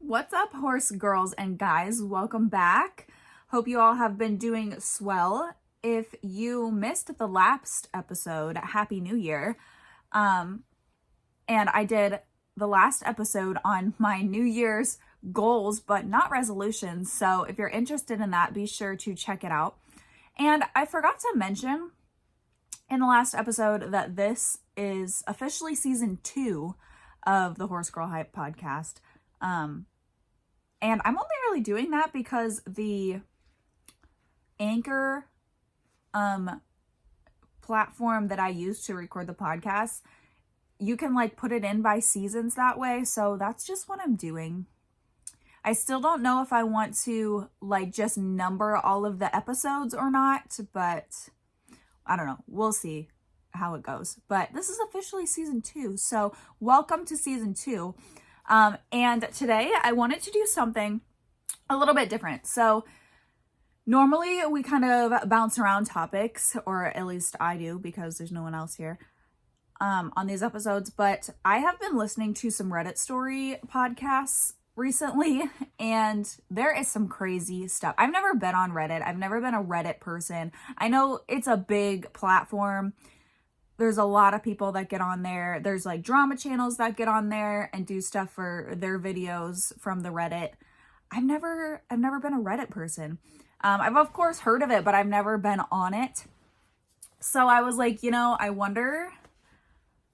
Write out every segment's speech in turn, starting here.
What's up, horse girls and guys? Welcome back. Hope you all have been doing swell. If you missed the last episode, Happy New Year. And I did the last episode on my New Year's goals, but not resolutions. So if you're interested in that, be sure to check it out. And I forgot to mention in the last episode that this is officially season 2 of the Horse Girl Hype podcast. And I'm only really doing that because the Anchor platform that I use to record the podcast, you can like put it in by seasons that way. So that's just what I'm doing. I still don't know if I want to like just number all of the episodes or not, but I don't know. We'll see how it goes. But this is officially season 2. So welcome to season 2. And today I wanted to do something a little bit different. So normally we kind of bounce around topics, or at least I do because there's no one else here on these episodes. But I have been listening to some Reddit story podcasts recently, and there is some crazy stuff. I've never been on Reddit. I've never been a Reddit person. I know it's a big platform. There's a lot of people that get on there. There's like drama channels that get on there and do stuff for their videos from the Reddit. I've never been a Reddit person. I've of course heard of it, but I've never been on it. So I was like, I wonder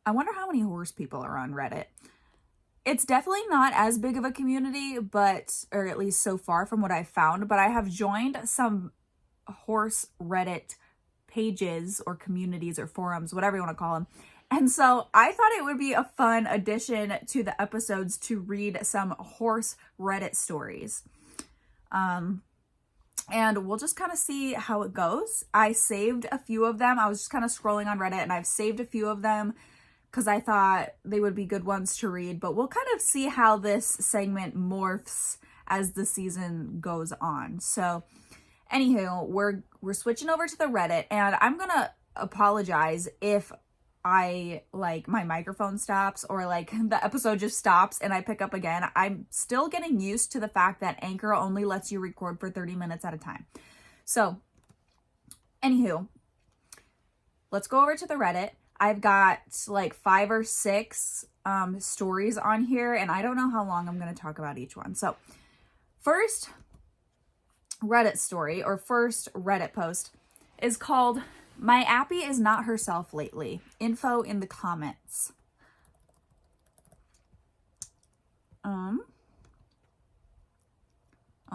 how many horse people are on Reddit. It's definitely not as big of a community, or at least so far from what I've found, but I have joined some horse Reddit pages or communities or forums, whatever you want to call them. And so I thought it would be a fun addition to the episodes to read some horse Reddit stories. And we'll just kind of see how it goes. I saved a few of them. I was just kind of scrolling on Reddit and I've saved a few of them because I thought they would be good ones to read, but we'll kind of see how this segment morphs as the season goes on. So anywho, we're switching over to the Reddit, and I'm gonna apologize if my microphone stops or like the episode just stops and I pick up again. I'm still getting used to the fact that Anchor only lets you record for 30 minutes at a time. So anywho, let's go over to the Reddit. I've got like 5 or 6 stories on here, and I don't know how long I'm going to talk about each one. So first Reddit story, or first Reddit post, is called "My Appy is Not Herself Lately. Info in the comments." Oh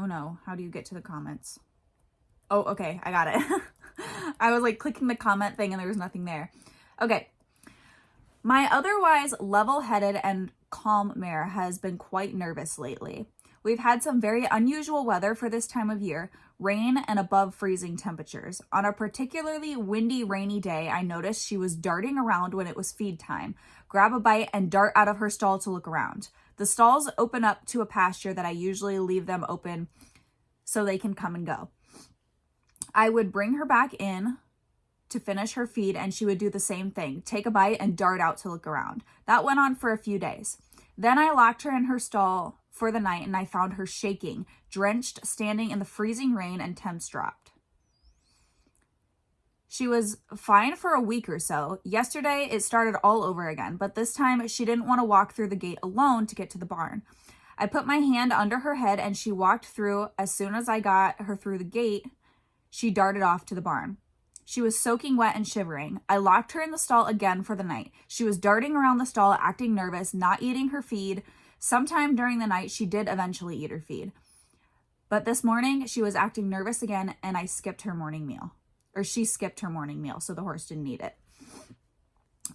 no, how do you get to the comments? Oh, okay, I got it. I was like clicking the comment thing and there was nothing there. Okay. "My otherwise level-headed and calm mare has been quite nervous lately. We've had some very unusual weather for this time of year, rain and above freezing temperatures. On a particularly windy, rainy day, I noticed she was darting around when it was feed time, grab a bite and dart out of her stall to look around. The stalls open up to a pasture that I usually leave them open so they can come and go. I would bring her back in to finish her feed and she would do the same thing, take a bite and dart out to look around. That went on for a few days. Then I locked her in her stall for the night and I found her shaking, drenched, standing in the freezing rain, and temps dropped. She was fine for a week or so. Yesterday it started all over again, but this time she didn't want to walk through the gate alone to get to the barn. I put my hand under her head and she walked through. As soon as I got her through the gate, she darted off to the barn. She was soaking wet and shivering. I locked her in the stall again for the night. She was darting around the stall, acting nervous, not eating her feed. Sometime during the night, she did eventually eat her feed. But this morning, she was acting nervous again, and I skipped her morning meal. Or she skipped her morning meal, so the horse didn't eat it.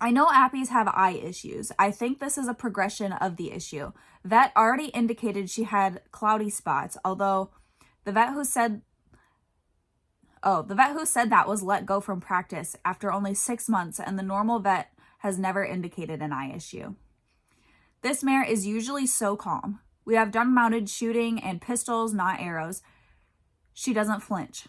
I know appies have eye issues. I think this is a progression of the issue. Vet already indicated she had cloudy spots, although the vet who said that was let go from practice after only 6 months, and the normal vet has never indicated an eye issue. This mare is usually so calm. We have done mounted shooting and pistols, not arrows. She doesn't flinch.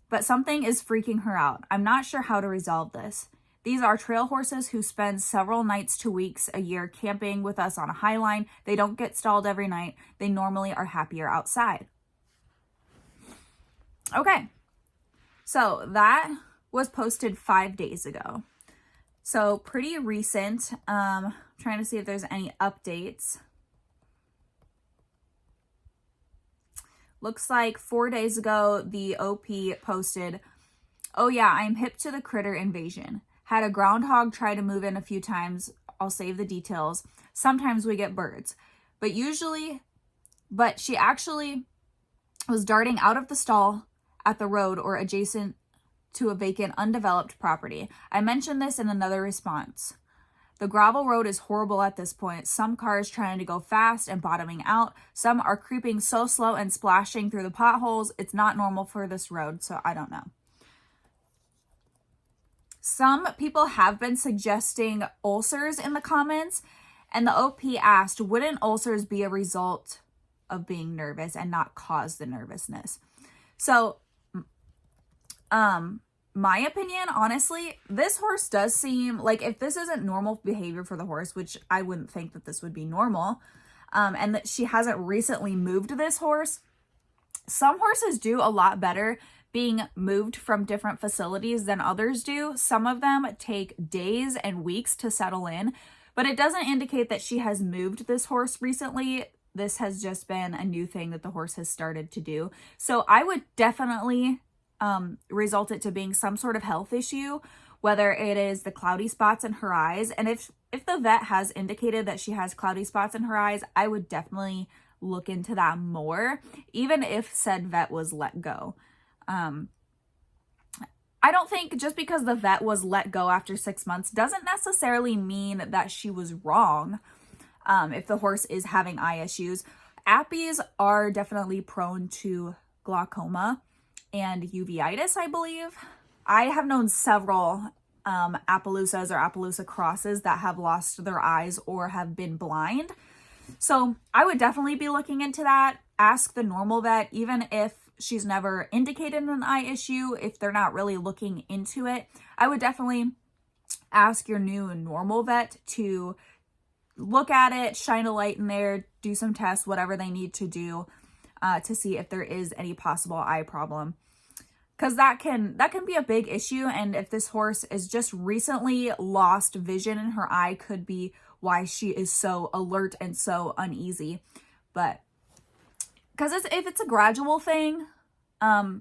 But something is freaking her out. I'm not sure how to resolve this. These are trail horses who spend several nights to weeks a year camping with us on a high line. They don't get stalled every night. They normally are happier outside. Okay, so that was posted 5 days ago. So pretty recent. Trying to see if there's any updates. Looks like 4 days ago, the OP posted, "Oh yeah, I'm hip to the critter invasion. Had a groundhog try to move in a few times. I'll save the details. Sometimes we get birds. But she actually was darting out of the stall at the road or adjacent to a vacant, undeveloped property. I mentioned this in another response. The gravel road is horrible at this point. Some cars trying to go fast and bottoming out. Some are creeping so slow and splashing through the potholes. It's not normal for this road, so I don't know." Some people have been suggesting ulcers in the comments, and the OP asked, wouldn't ulcers be a result of being nervous and not cause the nervousness? So, my opinion, honestly, this horse does seem like, if this isn't normal behavior for the horse, which I wouldn't think that this would be normal, and that she hasn't recently moved this horse, some horses do a lot better being moved from different facilities than others do. Some of them take days and weeks to settle in, but it doesn't indicate that she has moved this horse recently. This has just been a new thing that the horse has started to do. So I would definitely result it to being some sort of health issue, whether it is the cloudy spots in her eyes. And if the vet has indicated that she has cloudy spots in her eyes, I would definitely look into that more, even if said vet was let go. I don't think just because the vet was let go after 6 months doesn't necessarily mean that she was wrong. If the horse is having eye issues, Appies are definitely prone to glaucoma and uveitis, I believe. I have known several Appaloosas or Appaloosa crosses that have lost their eyes or have been blind. So I would definitely be looking into that. Ask the normal vet, even if she's never indicated an eye issue, if they're not really looking into it. I would definitely ask your new normal vet to look at it, shine a light in there, do some tests, whatever they need to do to see if there is any possible eye problem. Because that can be a big issue, and if this horse is just recently lost vision in her eye, could be why she is so alert and so uneasy. But because if it's a gradual thing,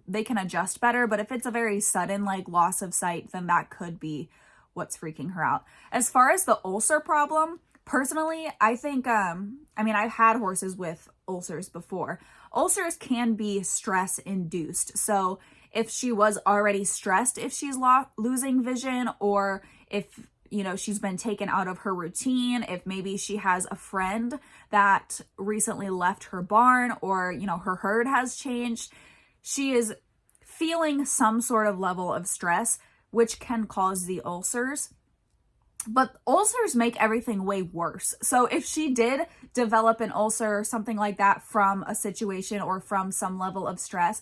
they can adjust better. But if it's a very sudden like loss of sight, then that could be what's freaking her out. As far as the ulcer problem, personally, I think, I've had horses with ulcers before. Ulcers can be stress induced. So if she was already stressed, if she's losing vision, or if, she's been taken out of her routine, if maybe she has a friend that recently left her barn, or, her herd has changed, she is feeling some sort of level of stress, which can cause the ulcers. But ulcers make everything way worse. So if she did develop an ulcer or something like that from a situation or from some level of stress,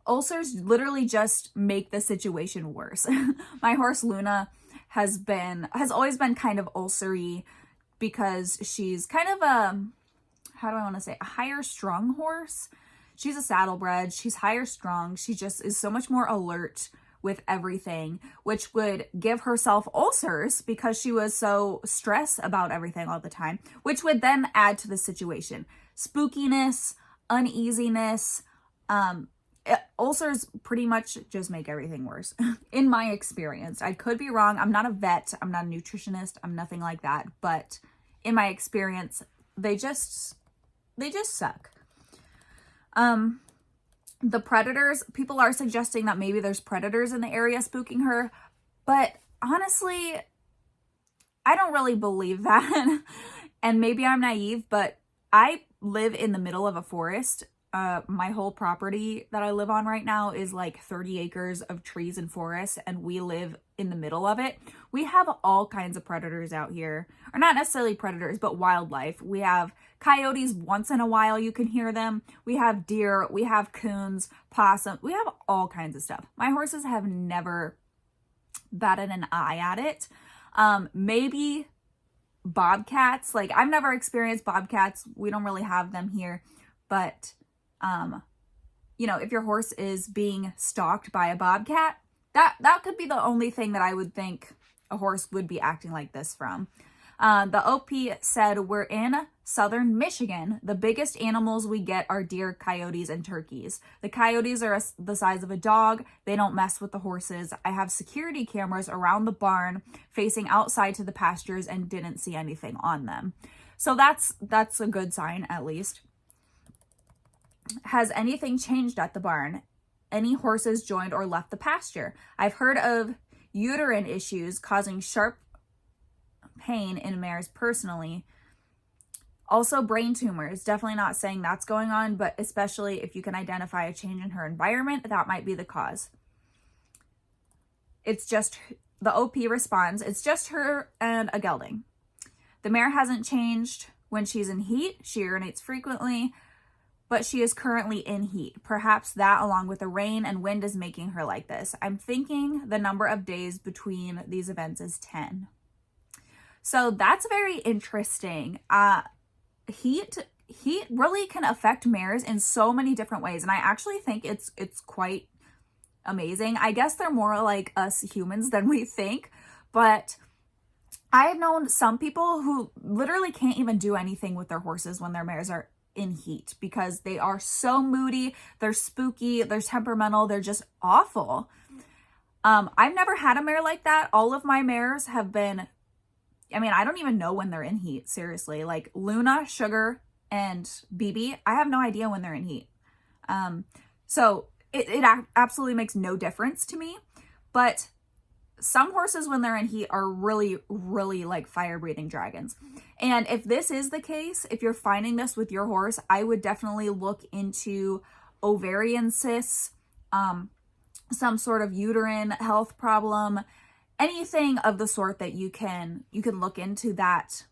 ulcers literally just make the situation worse. My horse Luna has always been kind of ulcery because she's kind of a higher strung horse. She's a saddlebred. She's higher strung. She just is so much more alert with everything, which would give herself ulcers because she was so stressed about everything all the time, which would then add to the situation. Spookiness, uneasiness, ulcers pretty much just make everything worse, in my experience. I could be wrong. I'm not a vet. I'm not a nutritionist. I'm nothing like that. But in my experience, they just suck. The predators, people are suggesting that maybe there's predators in the area spooking her, but honestly, I don't really believe that. And maybe I'm naive, but I live in the middle of a forest. My whole property that I live on right now is like 30 acres of trees and forest, and we live in the middle of it. We have all kinds of predators out here, or not necessarily predators, but wildlife. We have coyotes. Once in a while you can hear them. We have deer, we have coons, possum, we have all kinds of stuff. My horses have never batted an eye at it. Maybe bobcats. Like, I've never experienced bobcats. We don't really have them here. But, you know, if your horse is being stalked by a bobcat, that could be the only thing that I would think a horse would be acting like this from. The OP said, we're in southern Michigan. The biggest animals we get are deer, coyotes, and turkeys. The coyotes are the size of a dog. They don't mess with the horses. I have security cameras around the barn facing outside to the pastures and didn't see anything on them. So that's a good sign, at least. Has anything changed at the barn? Any horses joined or left the pasture? I've heard of uterine issues causing sharp pain in mares personally. Also brain tumors. Definitely not saying that's going on, but especially if you can identify a change in her environment, that might be the cause. It's just, the OP responds, it's just her and a gelding. The mare hasn't changed when she's in heat. She urinates frequently, but she is currently in heat. Perhaps that, along with the rain and wind, is making her like this. I'm thinking the number of days between these events is 10. So that's very interesting. Heat really can affect mares in so many different ways, and I actually think it's quite amazing. I guess they're more like us humans than we think, but I have known some people who literally can't even do anything with their horses when their mares are in heat because they are so moody, they're spooky, they're temperamental, they're just awful. I've never had a mare like that. All of my mares have been, I mean, I don't even know when they're in heat, seriously. Like Luna, Sugar, and BB, I have no idea when they're in heat. So it absolutely makes no difference to me. But some horses, when they're in heat, are really, really like fire-breathing dragons. And if this is the case, if you're finding this with your horse, I would definitely look into ovarian cysts, some sort of uterine health problem, anything of the sort that you can look into that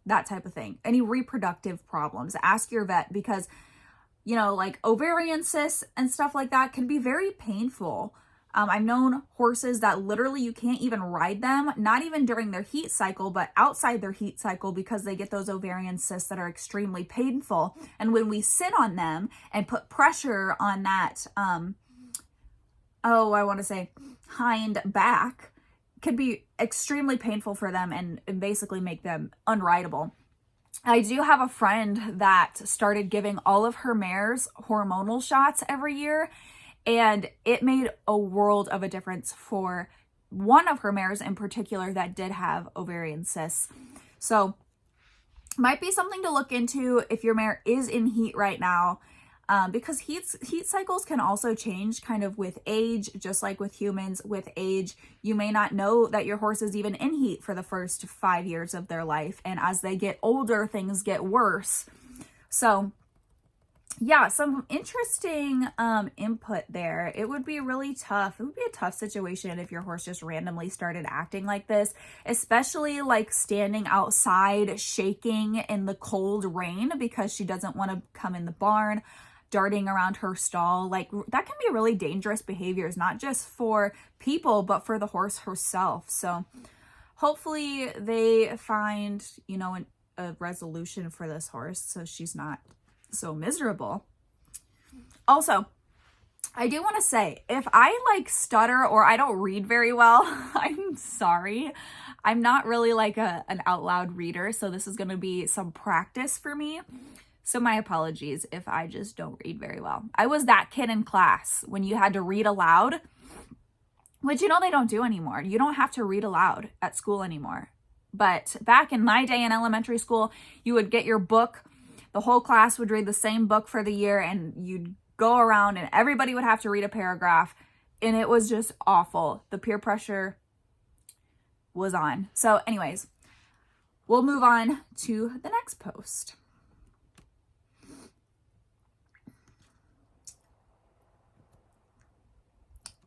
type of thing. Any reproductive problems, ask your vet, because, you know, like ovarian cysts and stuff like that can be very painful. I've known horses that literally you can't even ride them, not even during their heat cycle, but outside their heat cycle, because they get those ovarian cysts that are extremely painful. And when we sit on them and put pressure on that, hind back, can be extremely painful for them and basically make them unrideable. I do have a friend that started giving all of her mares hormonal shots every year, and it made a world of a difference for one of her mares in particular that did have ovarian cysts. So might be something to look into if your mare is in heat right now, because heat cycles can also change kind of with age, just like with humans. With age, you may not know that your horse is even in heat for the first 5 years of their life. And as they get older, things get worse. So yeah, some interesting input there. It would be really tough. It would be a tough situation if your horse just randomly started acting like this, especially like standing outside shaking in the cold rain because she doesn't want to come in the barn, darting around her stall. Like, that can be really dangerous behaviors, not just for people, but for the horse herself. So hopefully they find, you know, a resolution for this horse so she's not so miserable. Also, I do want to say, if I like stutter or I don't read very well, I'm sorry. I'm not really like an out loud reader, so this is going to be some practice for me. So my apologies if I just don't read very well. I was that kid in class when you had to read aloud, which, you know, they don't do anymore. You don't have to read aloud at school anymore. But back in my day in elementary school, you would get your book. The whole class would read the same book for the year, and you'd go around and everybody would have to read a paragraph, and it was just awful. The peer pressure was on. So anyways, we'll move on to the next post.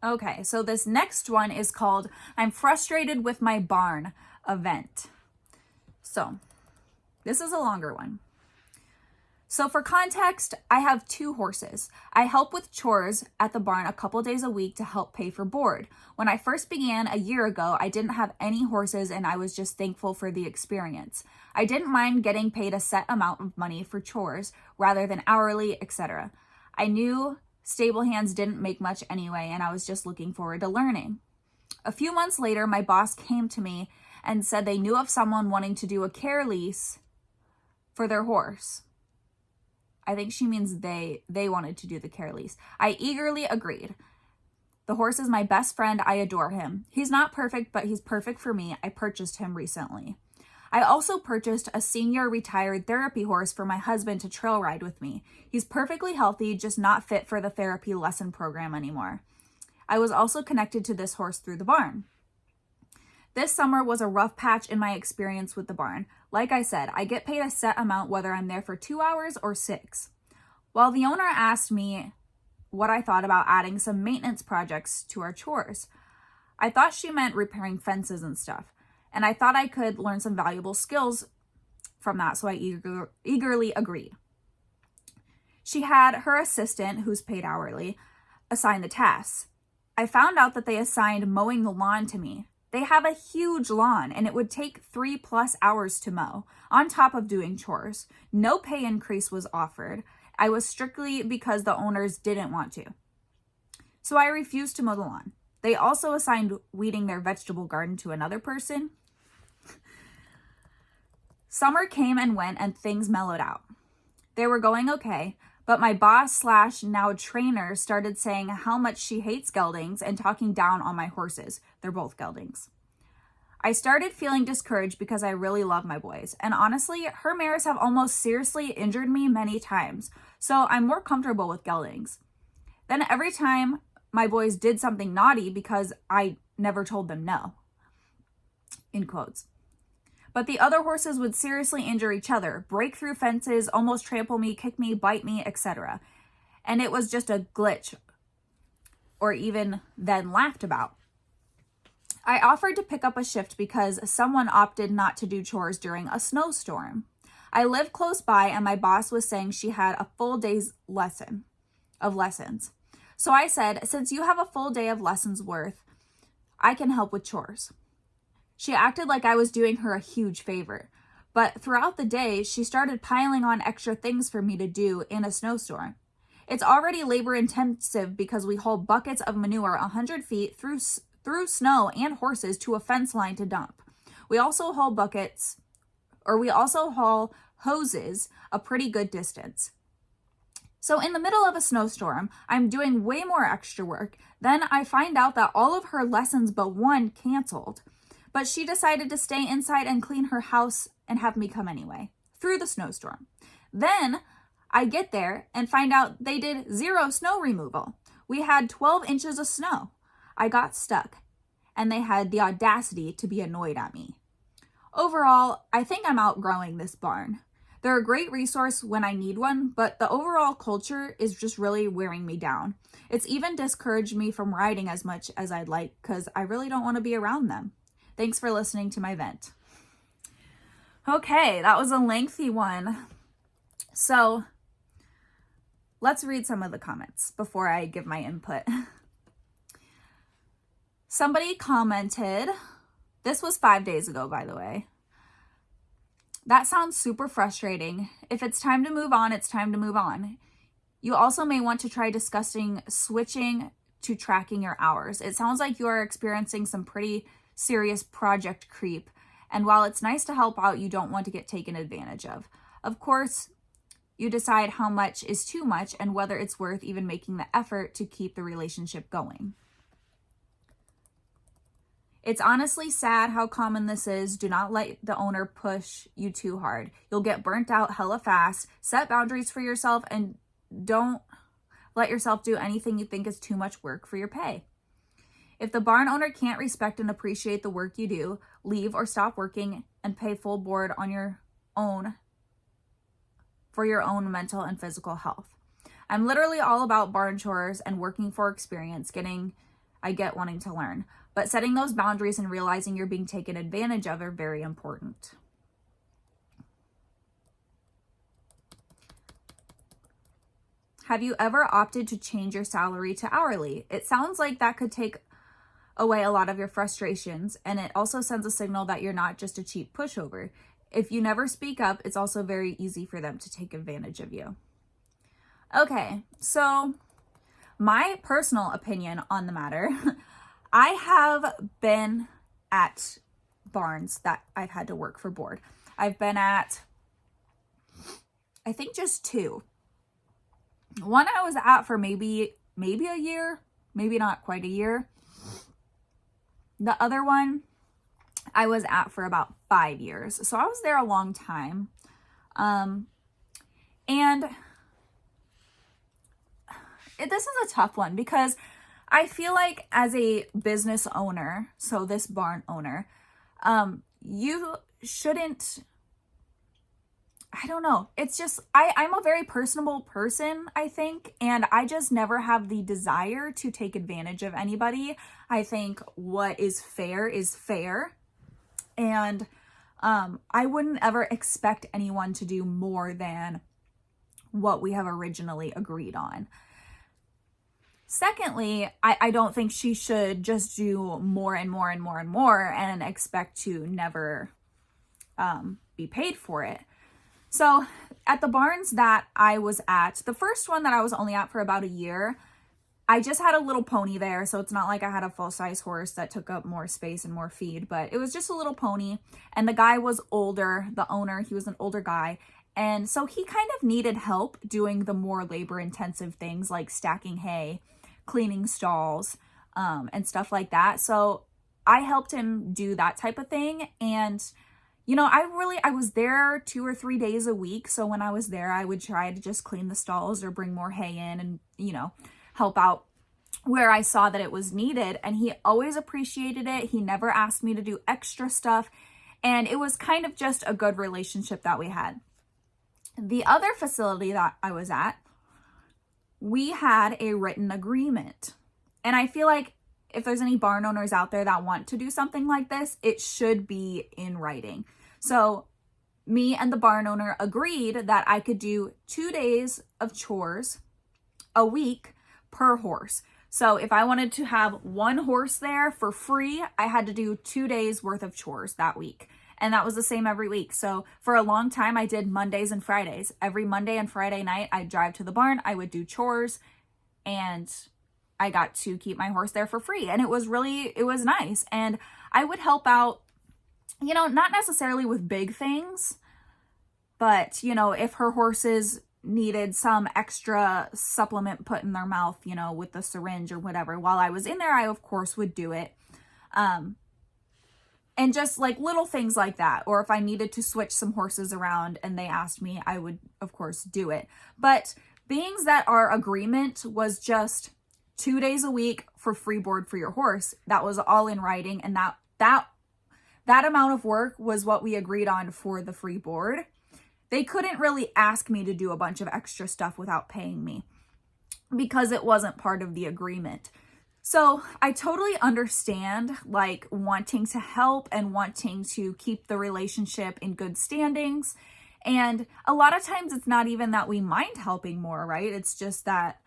Okay, so this next one is called "I'm Frustrated with My Barn Event." So this is a longer one. So for context, I have 2 horses. I help with chores at the barn a couple days a week to help pay for board. When I first began a year ago, I didn't have any horses and I was just thankful for the experience. I didn't mind getting paid a set amount of money for chores rather than hourly, etc. I knew stable hands didn't make much anyway, and I was just looking forward to learning. A few months later, my boss came to me and said they knew of someone wanting to do a care lease for their horse. I think she means they wanted to do the care lease. I eagerly agreed. The horse is my best friend. I adore him. He's not perfect, but he's perfect for me. I purchased him recently. I also purchased a senior retired therapy horse for my husband to trail ride with me. He's perfectly healthy, just not fit for the therapy lesson program anymore. I was also connected to this horse through the barn. This summer was a rough patch in my experience with the barn. Like I said, I get paid a set amount whether I'm there for 2 hours or 6. While the owner asked me what I thought about adding some maintenance projects to our chores, I thought she meant repairing fences and stuff, and I thought I could learn some valuable skills from that, so I eagerly agreed. She had her assistant, who's paid hourly, assign the tasks. I found out that they assigned mowing the lawn to me. They have a huge lawn and it would take 3+ hours to mow on top of doing chores. No pay increase was offered. I was strictly because the owners didn't want to. So I refused to mow the lawn. They also assigned weeding their vegetable garden to another person. Summer came and went and things mellowed out. They were going okay, but my boss / now trainer started saying how much she hates geldings and talking down on my horses. They're both geldings. I started feeling discouraged because I really love my boys. And honestly, her mares have almost seriously injured me many times. So I'm more comfortable with geldings. Then every time my boys did something naughty because I never told them no, in quotes. But the other horses would seriously injure each other, break through fences, almost trample me, kick me, bite me, etc. And it was just a glitch, or even then laughed about. I offered to pick up a shift because someone opted not to do chores during a snowstorm. I live close by and my boss was saying she had a full day's lessons. So I said, since you have a full day of lessons worth, I can help with chores. She acted like I was doing her a huge favor, but throughout the day, she started piling on extra things for me to do in a snowstorm. It's already labor intensive because we haul buckets of manure 100 feet through snow and horses to a fence line to dump. We also haul hoses a pretty good distance. So in the middle of a snowstorm, I'm doing way more extra work. Then I find out that all of her lessons but one canceled. But she decided to stay inside and clean her house and have me come anyway, through the snowstorm. Then I get there and find out they did 0 snow removal. We had 12 inches of snow. I got stuck, and they had the audacity to be annoyed at me. Overall, I think I'm outgrowing this barn. They're a great resource when I need one, but the overall culture is just really wearing me down. It's even discouraged me from riding as much as I'd like because I really don't want to be around them. Thanks for listening to my vent. Okay, that was a lengthy one. So let's read some of the comments before I give my input. Somebody commented, this was 5 days ago, by the way. That sounds super frustrating. If it's time to move on, it's time to move on. You also may want to try discussing switching to tracking your hours. It sounds like you are experiencing some pretty serious project creep, and while it's nice to help out, you don't want to get taken advantage of. Of course, you decide how much is too much and whether it's worth even making the effort to keep the relationship going. It's honestly sad how common this is. Do not let the owner push you too hard. You'll get burnt out hella fast. Set boundaries for yourself and don't let yourself do anything you think is too much work for your pay. If the barn owner can't respect and appreciate the work you do, leave or stop working and pay full board on your own for your own mental and physical health. I'm literally all about barn chores and working for experience, I get wanting to learn. But setting those boundaries and realizing you're being taken advantage of are very important. have you ever opted to change your salary to hourly? It sounds like that could take away a lot of your frustrations, and it also sends a signal that you're not just a cheap pushover. If you never speak up, it's also very easy for them to take advantage of you. Okay, so my personal opinion on the matter, I have been at barns that I've had to work for board. I've been at, I think, just 2. One I was at for maybe a year, maybe not quite a year. The other one I was at for about 5 years. So I was there a long time. And this is a tough one because I feel like as a business owner, so this barn owner, you shouldn't, I don't know. It's just, I'm a very personable person, I think, and I just never have the desire to take advantage of anybody. I think what is fair is fair. And I wouldn't ever expect anyone to do more than what we have originally agreed on. Secondly, I don't think she should just do more and more and more and more and expect to never be paid for it. So at the barns that I was at, the first one that I was only at for about a year, I just had a little pony there. So it's not like I had a full-size horse that took up more space and more feed, but it was just a little pony. And the guy was older, the owner, he was an older guy. And so he kind of needed help doing the more labor-intensive things like stacking hay, cleaning stalls, and stuff like that. So I helped him do that type of thing. And, you know, I was there 2 or 3 days a week. So when I was there, I would try to just clean the stalls or bring more hay in and, you know, help out where I saw that it was needed. And he always appreciated it. He never asked me to do extra stuff. And it was kind of just a good relationship that we had. The other facility that I was at, we had a written agreement. And I feel like if there's any barn owners out there that want to do something like this, it should be in writing. So me and the barn owner agreed that I could do 2 days of chores a week per horse. So if I wanted to have 1 horse there for free, I had to do 2 days worth of chores that week. And that was the same every week. So for a long time, I did Mondays and Fridays. Every Monday and Friday night, I'd drive to the barn, I would do chores, and I got to keep my horse there for free. And it was nice. And I would help out, you know, not necessarily with big things, but, you know, if her horses needed some extra supplement put in their mouth, you know, with the syringe or whatever, while I was in there, I of course would do it. And just like little things like that. Or if I needed to switch some horses around and they asked me, I would of course do it. But being that our agreement was just 2 days a week for free board for your horse, that was all in writing. And that amount of work was what we agreed on for the free board. They couldn't really ask me to do a bunch of extra stuff without paying me because it wasn't part of the agreement. So I totally understand like wanting to help and wanting to keep the relationship in good standings. And a lot of times it's not even that we mind helping more, right? It's just that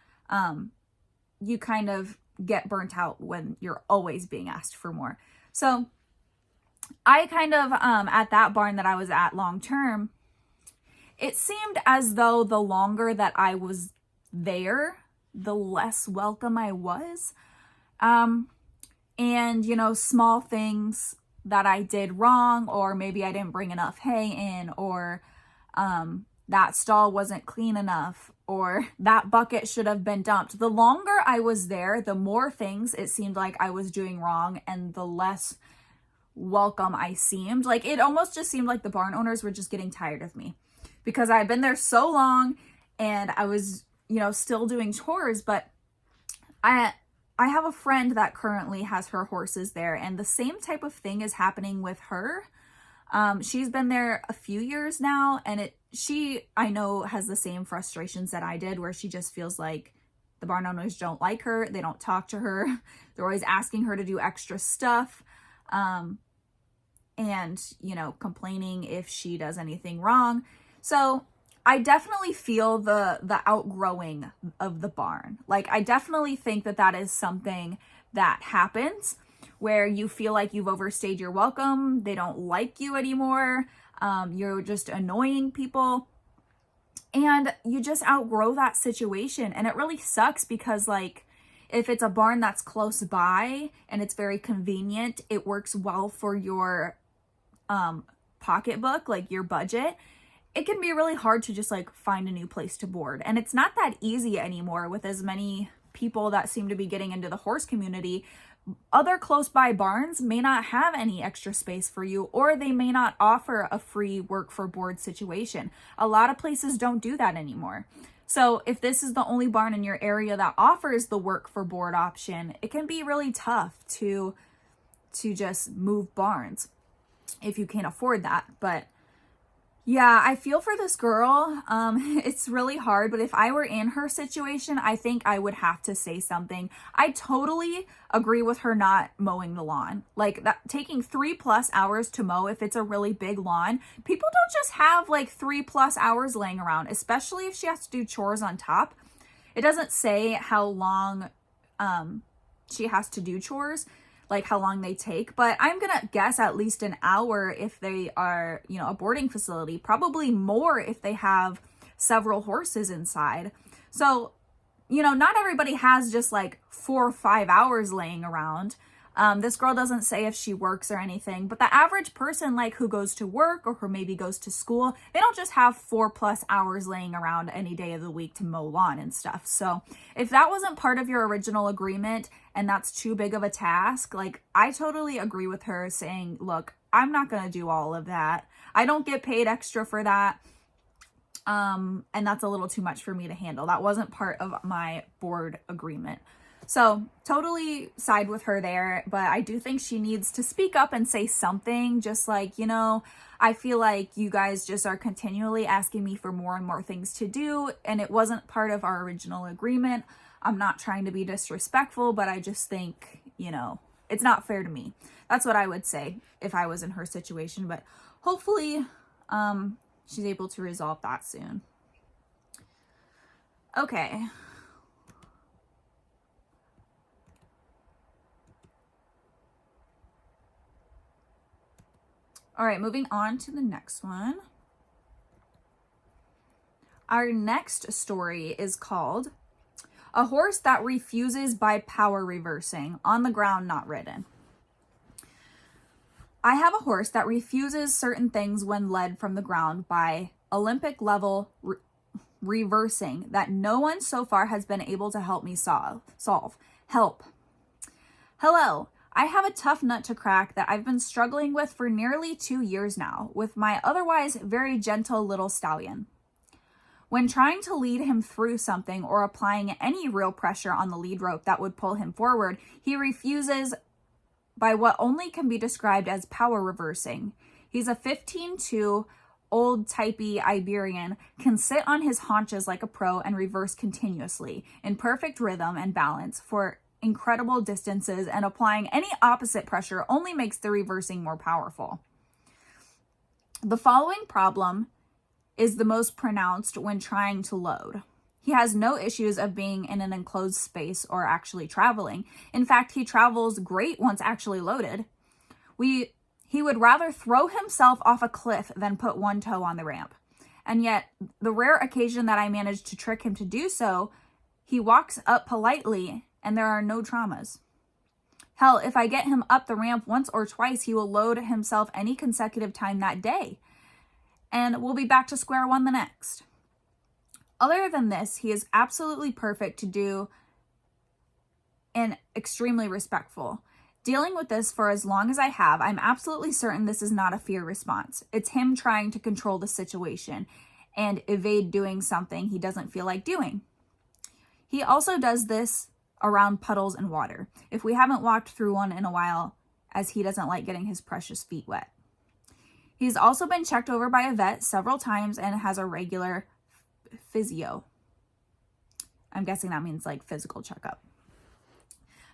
you kind of get burnt out when you're always being asked for more. So I kind of, at that barn that I was at long term, it seemed as though the longer that I was there, the less welcome I was. And, you know, small things that I did wrong, or maybe I didn't bring enough hay in, or that stall wasn't clean enough, or that bucket should have been dumped. The longer I was there, the more things it seemed like I was doing wrong and the less welcome I seemed. Like it almost just seemed like the barn owners were just getting tired of me because I had been there so long and I was, you know, still doing chores. But I have a friend that currently has her horses there, and the same type of thing is happening with her. She's been there a few years now, and she, I know, has the same frustrations that I did, where she just feels like the barn owners don't like her. They don't talk to her. They're always asking her to do extra stuff. And, you know, complaining if she does anything wrong. So I definitely feel the outgrowing of the barn. Like, I definitely think that that is something that happens where you feel like you've overstayed your welcome. They don't like you anymore. You're just annoying people. And you just outgrow that situation. And it really sucks because, like, if it's a barn that's close by and it's very convenient, it works well for your pocketbook, like your budget. It can be really hard to just like find a new place to board. And it's not that easy anymore with as many people that seem to be getting into the horse community. Other close by barns may not have any extra space for you, or they may not offer a free work for board situation. A lot of places don't do that anymore. So if this is the only barn in your area that offers the work for board option, it can be really tough to just move barns if you can't afford that. But yeah, I feel for this girl. It's really hard, but if I were in her situation, I think I would have to say something. I totally agree with her not mowing the lawn. Like, that taking 3+ hours to mow if it's a really big lawn. People don't just have like 3+ hours laying around, especially if she has to do chores on top. It doesn't say how long she has to do chores, like how long they take, but I'm gonna guess at least an hour if they are, you know, a boarding facility, probably more if they have several horses inside. So, you know, not everybody has just like 4 or 5 hours laying around. This girl doesn't say if she works or anything, but the average person, like, who goes to work or who maybe goes to school, they don't just have 4+ hours laying around any day of the week to mow lawn and stuff. So if that wasn't part of your original agreement and that's too big of a task, like, I totally agree with her saying, look, I'm not going to do all of that. I don't get paid extra for that. And that's a little too much for me to handle. That wasn't part of my board agreement. So totally side with her there, but I do think she needs to speak up and say something, just like, you know, I feel like you guys just are continually asking me for more and more things to do, and it wasn't part of our original agreement. I'm not trying to be disrespectful, but I just think, you know, it's not fair to me. That's what I would say if I was in her situation, but hopefully she's able to resolve that soon. Okay. All right, moving on to the next one. Our next story is called A Horse That Refuses by Power Reversing, on the Ground, Not Ridden. I have a horse that refuses certain things when led from the ground by Olympic level reversing that no one so far has been able to help me solve. Help. Hello. I have a tough nut to crack that I've been struggling with for nearly 2 years now with my otherwise very gentle little stallion. When trying to lead him through something or applying any real pressure on the lead rope that would pull him forward, he refuses by what only can be described as power reversing. He's a 15-2 old typey Iberian, can sit on his haunches like a pro and reverse continuously in perfect rhythm and balance for incredible distances, and applying any opposite pressure only makes the reversing more powerful. The following problem is the most pronounced when trying to load. He has no issues of being in an enclosed space or actually traveling. In fact, he travels great once actually loaded. He would rather throw himself off a cliff than put one toe on the ramp. And yet, the rare occasion that I manage to trick him to do so, he walks up politely and there are no traumas. Hell, if I get him up the ramp once or twice, he will load himself any consecutive time that day. And we'll be back to square one the next. Other than this, he is absolutely perfect to do and extremely respectful. Dealing with this for as long as I have, I'm absolutely certain this is not a fear response. It's him trying to control the situation and evade doing something he doesn't feel like doing. He also does this around puddles and water, if we haven't walked through one in a while, as he doesn't like getting his precious feet wet. He's also been checked over by a vet several times and has a regular physio. I'm guessing that means like physical checkup.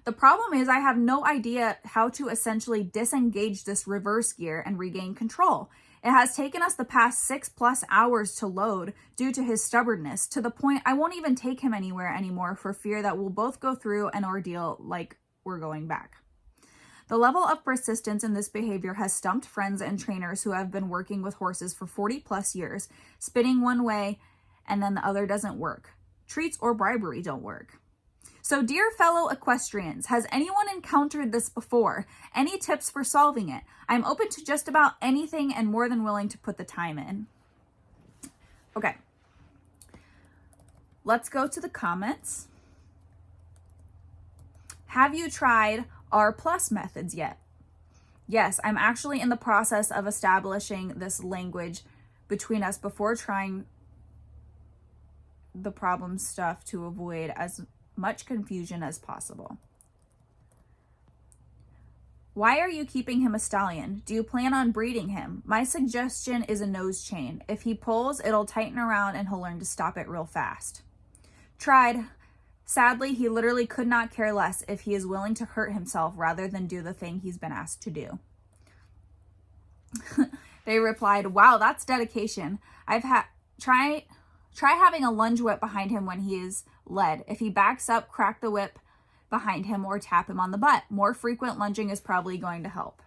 The problem is I have no idea how to essentially disengage this reverse gear and regain control. It has taken us the past 6+ hours to load due to his stubbornness, to the point I won't even take him anywhere anymore for fear that we'll both go through an ordeal like we're going back. The level of persistence in this behavior has stumped friends and trainers who have been working with horses for 40+ years, spinning one way and then the other doesn't work. Treats or bribery don't work. So dear fellow equestrians, has anyone encountered this before? Any tips for solving it? I'm open to just about anything and more than willing to put the time in. Okay. Let's go to the comments. Have you tried R+ methods yet? Yes, I'm actually in the process of establishing this language between us before trying the problem stuff to avoid as much confusion as possible. Why are you keeping him a stallion? Do you plan on breeding him? My suggestion is a nose chain. If he pulls, it'll tighten around and he'll learn to stop it real fast. Tried. Sadly, he literally could not care less if he is willing to hurt himself rather than do the thing he's been asked to do. They replied, wow, that's dedication. Try having a lunge whip behind him when he is led. If he backs up, crack the whip behind him or tap him on the butt. More frequent lunging is probably going to help.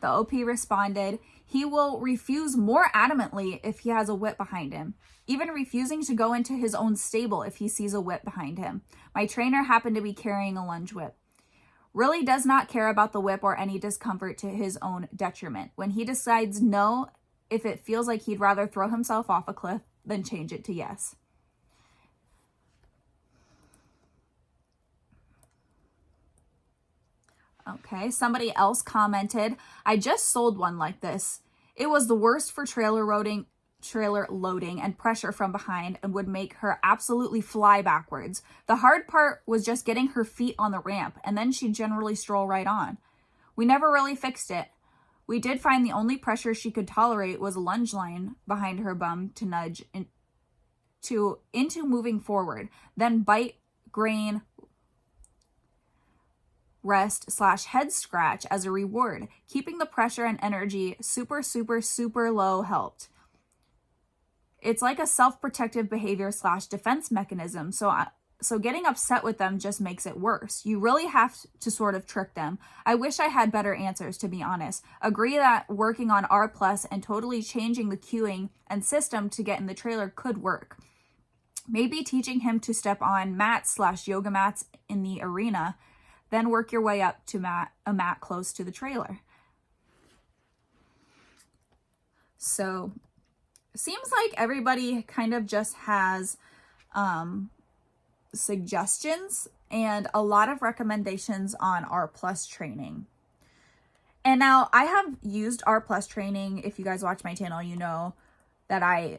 The OP responded, he will refuse more adamantly if he has a whip behind him, even refusing to go into his own stable if he sees a whip behind him. My trainer happened to be carrying a lunge whip. Really does not care about the whip or any discomfort to his own detriment. When he decides no, if it feels like he'd rather throw himself off a cliff than change it to yes. Okay, somebody else commented, I just sold one like this. It was the worst for trailer loading and pressure from behind and would make her absolutely fly backwards. The hard part was just getting her feet on the ramp, and then she'd generally stroll right on. We never really fixed it. We did find the only pressure she could tolerate was a lunge line behind her bum to nudge into moving forward, then bite, grain, rest/head scratch as a reward. Keeping the pressure and energy super low helped. It's like a self-protective behavior/defense mechanism. So getting upset with them just makes it worse. You really have to sort of trick them. I wish I had better answers, to be honest. Agree that working on R+ and totally changing the cueing and system to get in the trailer could work. Maybe teaching him to step on mats/yoga mats in the arena, then work your way up to a mat close to the trailer. So seems like everybody kind of just has suggestions and a lot of recommendations on R+ training. And now I have used R+ training. If you guys watch my channel, you know that I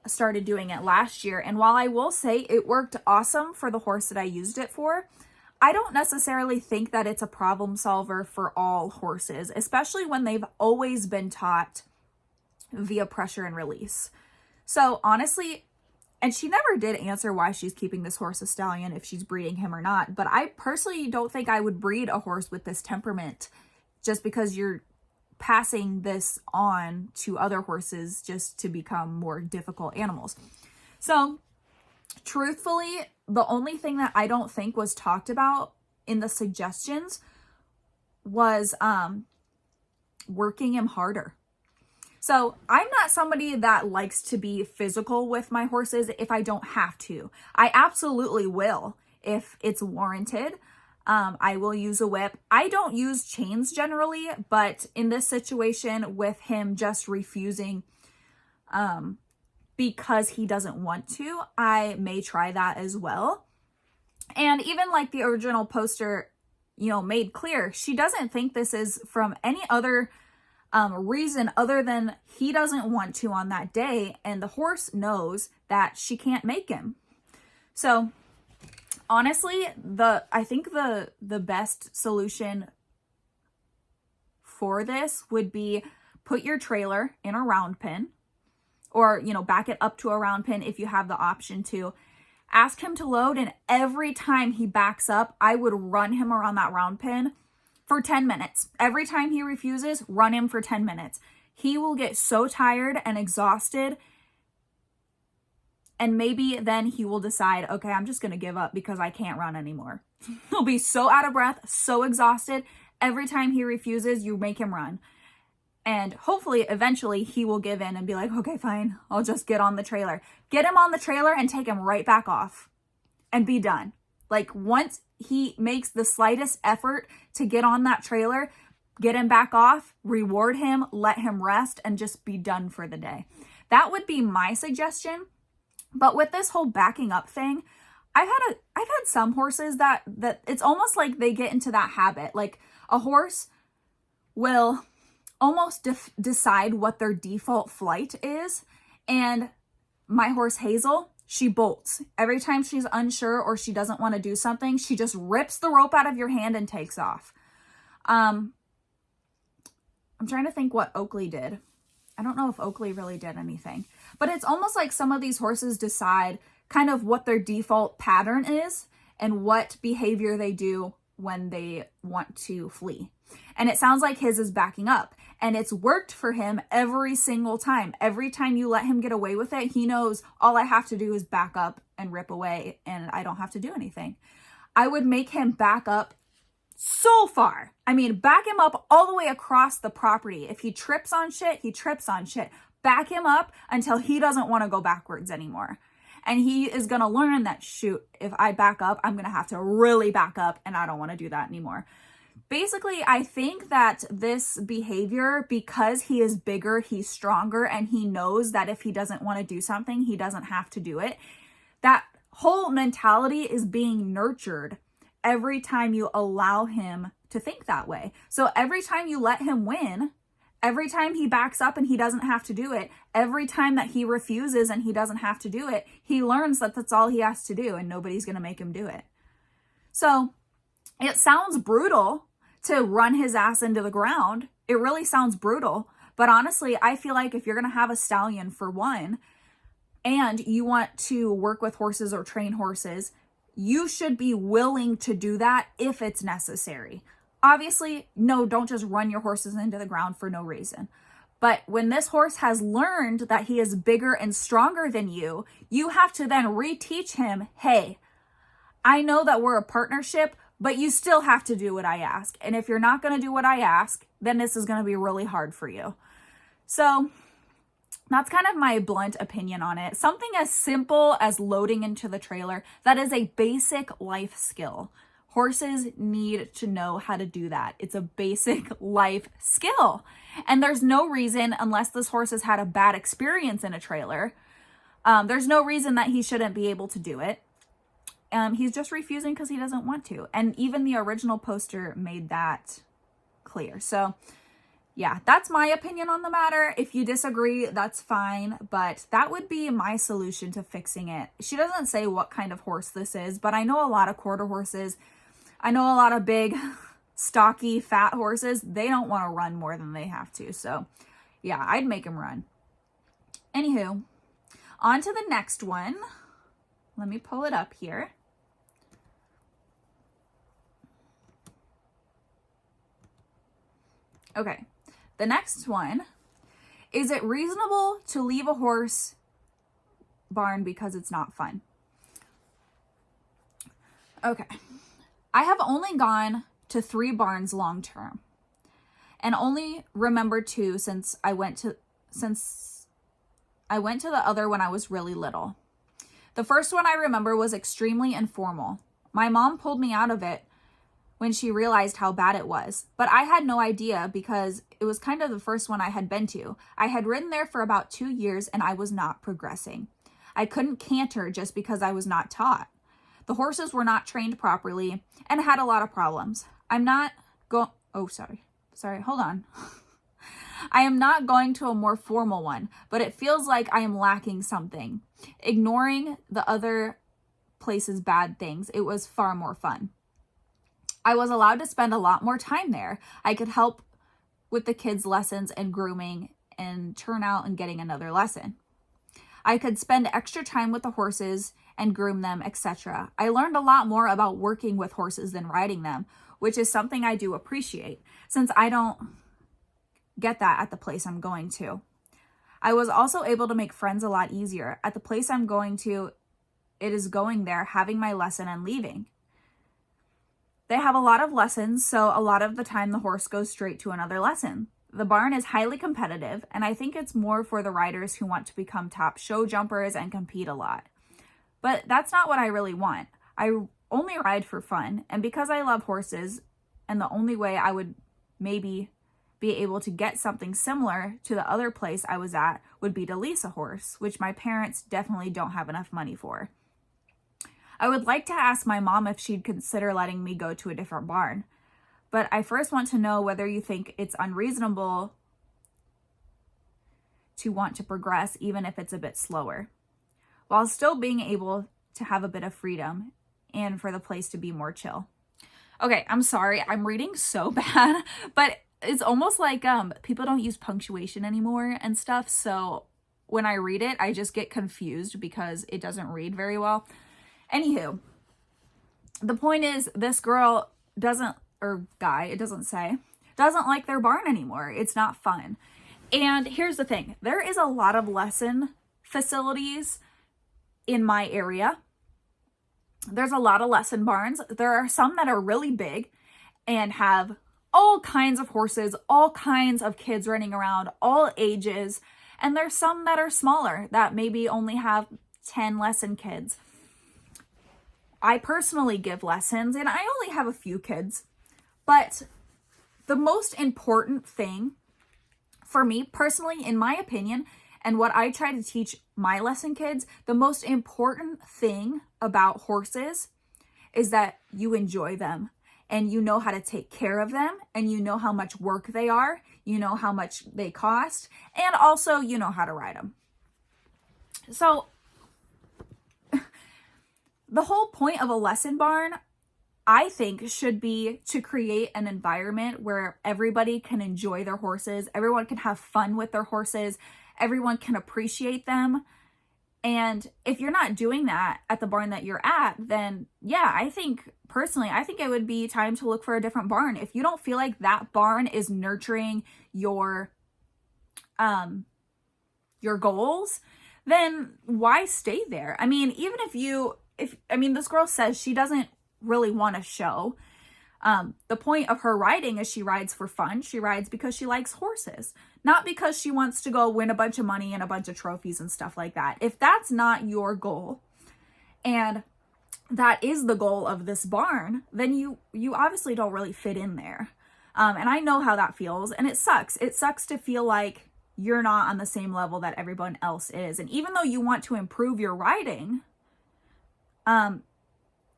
started doing it last year. And while I will say it worked awesome for the horse that I used it for, I don't necessarily think that it's a problem solver for all horses, especially when they've always been taught via pressure and release. So honestly, and she never did answer why she's keeping this horse a stallion, if she's breeding him or not, but I personally don't think I would breed a horse with this temperament just because you're passing this on to other horses just to become more difficult animals. So truthfully, the only thing that I don't think was talked about in the suggestions was working him harder. So I'm not somebody that likes to be physical with my horses if I don't have to. I absolutely will if it's warranted. I will use a whip. I don't use chains generally, but in this situation with him just refusing because he doesn't want to, I may try that as well. And even like the original poster, made clear, she doesn't think this is from any other reason other than he doesn't want to on that day, and the horse knows that she can't make him. So honestly, I think the best solution for this would be put your trailer in a round pen, or back it up to a round pen if you have the option to. Ask him to load, and every time he backs up, I would run him around that round pen for 10 minutes. Every time he refuses, run him for 10 minutes. He will get so tired and exhausted, and maybe then he will decide, okay, I'm just going to give up because I can't run anymore. He'll be so out of breath, so exhausted. Every time he refuses, you make him run. And hopefully, eventually, he will give in and be like, okay, fine, I'll just get on the trailer. Get him on the trailer and take him right back off and be done. Like, once he makes the slightest effort to get on that trailer, get him back off, reward him, let him rest, and just be done for the day. That would be my suggestion. But with this whole backing up thing, I've had some horses that it's almost like they get into that habit. Like, a horse will almost decide what their default flight is. And my horse Hazel, she bolts. Every time she's unsure or she doesn't want to do something, she just rips the rope out of your hand and takes off. I'm trying to think what Oakley did. I don't know if Oakley really did anything. But it's almost like some of these horses decide kind of what their default pattern is and what behavior they do when they want to flee. And it sounds like his is backing up. And it's worked for him every single time. Every time you let him get away with it, he knows all I have to do is back up and rip away, and I don't have to do anything. I would make him back up so far. I mean, back him up all the way across the property. If he trips on shit, he trips on shit. Back him up until he doesn't want to go backwards anymore. And he is going to learn that, shoot, if I back up, I'm going to have to really back up, and I don't want to do that anymore. Basically, I think that this behavior, because he is bigger, he's stronger, and he knows that if he doesn't want to do something, he doesn't have to do it. That whole mentality is being nurtured every time you allow him to think that way. So every time you let him win, every time he backs up and he doesn't have to do it, every time that he refuses and he doesn't have to do it, he learns that that's all he has to do and nobody's going to make him do it. So it sounds brutal to run his ass into the ground. It really sounds brutal. But honestly, I feel like if you're going to have a stallion, for one, and you want to work with horses or train horses, you should be willing to do that if it's necessary. Obviously, no, don't just run your horses into the ground for no reason. But when this horse has learned that he is bigger and stronger than you, you have to then reteach him, hey, I know that we're a partnership, but you still have to do what I ask. And if you're not going to do what I ask, then this is going to be really hard for you. So that's kind of my blunt opinion on it. Something as simple as loading into the trailer, that is a basic life skill. Horses need to know how to do that. It's a basic life skill. And there's no reason, unless this horse has had a bad experience in a trailer, there's no reason that he shouldn't be able to do it. He's just refusing because he doesn't want to. And even the original poster made that clear. So yeah, that's my opinion on the matter. If you disagree, that's fine. But that would be my solution to fixing it. She doesn't say what kind of horse this is, but I know a lot of quarter horses. I know a lot of big, stocky, fat horses. They don't want to run more than they have to. So yeah, I'd make him run. Anywho, on to the next one. Let me pull it up here. Okay, the next one, is it reasonable to leave a horse barn because it's not fun? Okay, I have only gone to 3 barns long term and only remember 2 since I went to the other when I was really little. The first one I remember was extremely informal. My mom pulled me out of it when she realized how bad it was. But I had no idea because it was kind of the first one I had been to. I had ridden there for about 2 years and I was not progressing. I couldn't canter just because I was not taught. The horses were not trained properly and had a lot of problems. I am not going to a more formal one, but it feels like I am lacking something. Ignoring the other place's bad things, it was far more fun. I was allowed to spend a lot more time there. I could help with the kids' lessons and grooming and turn out and getting another lesson. I could spend extra time with the horses and groom them, etc. I learned a lot more about working with horses than riding them. which is something I do appreciate since I don't get that at the place I'm going to. I was also able to make friends a lot easier. At the place I'm going to, it is going there, having my lesson and leaving. They have a lot of lessons, so a lot of the time the horse goes straight to another lesson. The barn is highly competitive, and I think it's more for the riders who want to become top show jumpers and compete a lot. But that's not what I really want. I only ride for fun, and because I love horses, and the only way I would maybe be able to get something similar to the other place I was at would be to lease a horse, which my parents definitely don't have enough money for. I would like to ask my mom if she'd consider letting me go to a different barn, but I first want to know whether you think it's unreasonable to want to progress even if it's a bit slower, while still being able to have a bit of freedom and for the place to be more chill. Okay, I'm sorry, I'm reading so bad, but it's almost like people don't use punctuation anymore and stuff, so when I read it, I just get confused because it doesn't read very well. Anywho, the point is this girl doesn't, or guy, it doesn't say, doesn't like their barn anymore. It's not fun. And here's the thing, there is a lot of lesson facilities in my area. There's a lot of lesson barns. There are some that are really big and have all kinds of horses, all kinds of kids running around, all ages. And there's some that are smaller that maybe only have 10 lesson kids. I personally give lessons and I only have a few kids, but the most important thing for me personally, in my opinion, and what I try to teach my lesson kids, the most important thing about horses is that you enjoy them and you know how to take care of them and you know how much work they are, you know how much they cost, and also you know how to ride them. So the whole point of a lesson barn, I think, should be to create an environment where everybody can enjoy their horses, everyone can have fun with their horses, everyone can appreciate them. And if you're not doing that at the barn that you're at, then yeah, I think it would be time to look for a different barn. If you don't feel like that barn is nurturing your goals, then why stay there? I mean, even if this girl says she doesn't really want to show. The point of her riding is she rides for fun. She rides because she likes horses, not because she wants to go win a bunch of money and a bunch of trophies and stuff like that. If that's not your goal, and that is the goal of this barn, then you obviously don't really fit in there. And I know how that feels, and it sucks. It sucks to feel like you're not on the same level that everyone else is. And even though you want to improve your riding,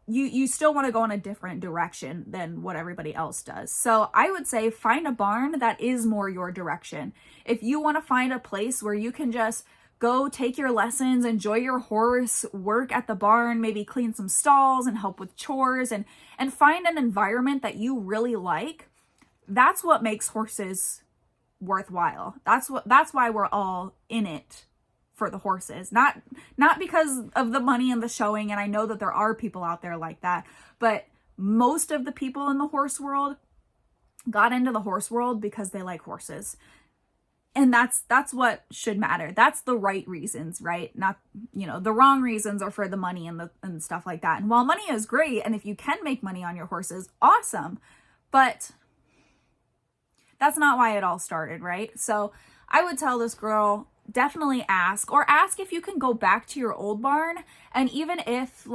you still want to go in a different direction than what everybody else does. So I would say find a barn that is more your direction. If you want to find a place where you can just go take your lessons, enjoy your horse, work at the barn, maybe clean some stalls and help with chores and find an environment that you really like, that's what makes horses worthwhile. That's why we're all in it for the horses, not because of the money and the showing. And I know that there are people out there like that, but most of the people in the horse world got into the horse world because they like horses. And that's what should matter. That's the right reasons, right? Not, the wrong reasons are for the money and stuff like that. And while money is great, and if you can make money on your horses, awesome. But that's not why it all started, right? So I would tell this girl, definitely ask if you can go back to your old barn. And even if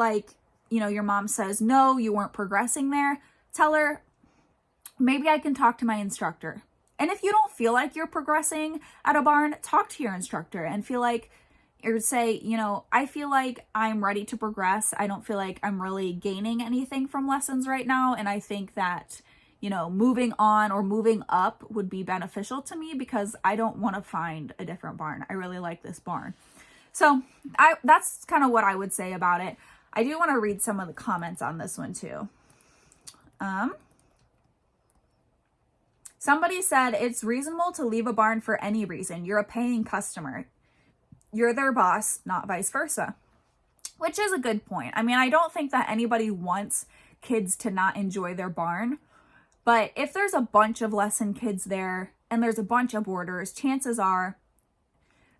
your mom says, no, you weren't progressing there, tell her, maybe I can talk to my instructor. And if you don't feel like you're progressing at a barn, talk to your instructor and say, I feel like I'm ready to progress. I don't feel like I'm really gaining anything from lessons right now. And I think that, moving on or moving up would be beneficial to me because I don't want to find a different barn. I really like this barn. So that's kind of what I would say about it. I do want to read some of the comments on this one too. Somebody said, it's reasonable to leave a barn for any reason. You're a paying customer. You're their boss, not vice versa. Which is a good point. I mean, I don't think that anybody wants kids to not enjoy their barn, But if there's a bunch of lesson kids there and there's a bunch of boarders, chances are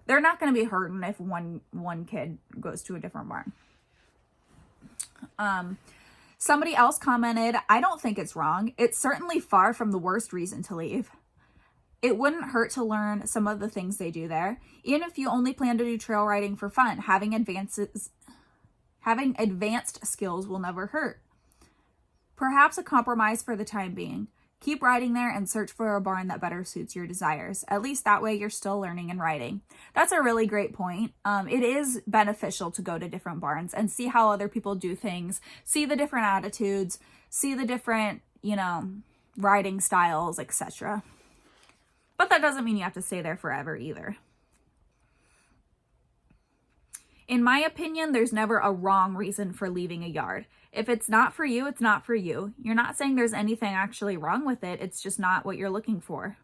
they're not going to be hurting if one kid goes to a different barn. Somebody else commented, I don't think it's wrong. It's certainly far from the worst reason to leave. It wouldn't hurt to learn some of the things they do there. Even if you only plan to do trail riding for fun, having advanced skills will never hurt. Perhaps a compromise for the time being. Keep riding there and search for a barn that better suits your desires. At least that way you're still learning and riding. That's a really great point. It is beneficial to go to different barns and see how other people do things, see the different attitudes, see the different, riding styles, etc. But that doesn't mean you have to stay there forever either. In my opinion, there's never a wrong reason for leaving a yard. If it's not for you, it's not for you. You're not saying there's anything actually wrong with it. It's just not what you're looking for.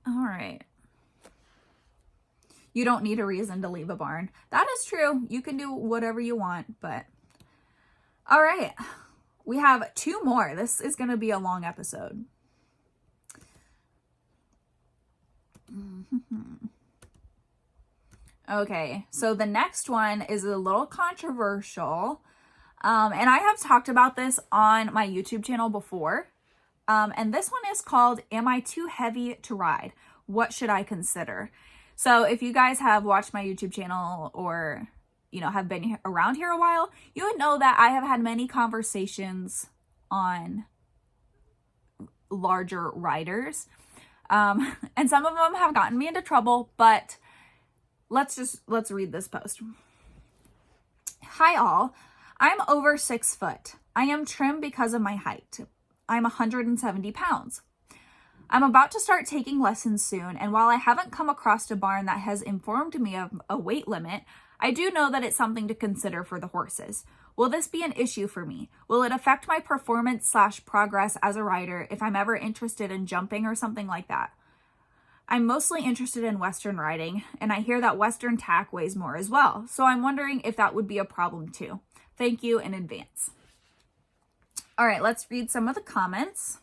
All right. You don't need a reason to leave a barn. That is true. You can do whatever you want, but all right. We have 2 more. This is going to be a long episode. Okay, so the next one is a little controversial, and I have talked about this on my YouTube channel before, and this one is called, Am I Too Heavy to Ride? What should I consider? So if you guys have watched my YouTube channel or, have been around here a while, you would know that I have had many conversations on larger riders, and some of them have gotten me into trouble, but let's read this post. Hi all, I'm over 6 foot. I am trim because of my height. I'm 170 pounds. I'm about to start taking lessons soon, and while I haven't come across a barn that has informed me of a weight limit, I do know that it's something to consider for the horses. Will this be an issue for me? Will it affect my performance/progress as a rider if I'm ever interested in jumping or something like that? I'm mostly interested in Western riding, and I hear that Western tack weighs more as well, so I'm wondering if that would be a problem too. Thank you in advance. All right, let's read some of the comments.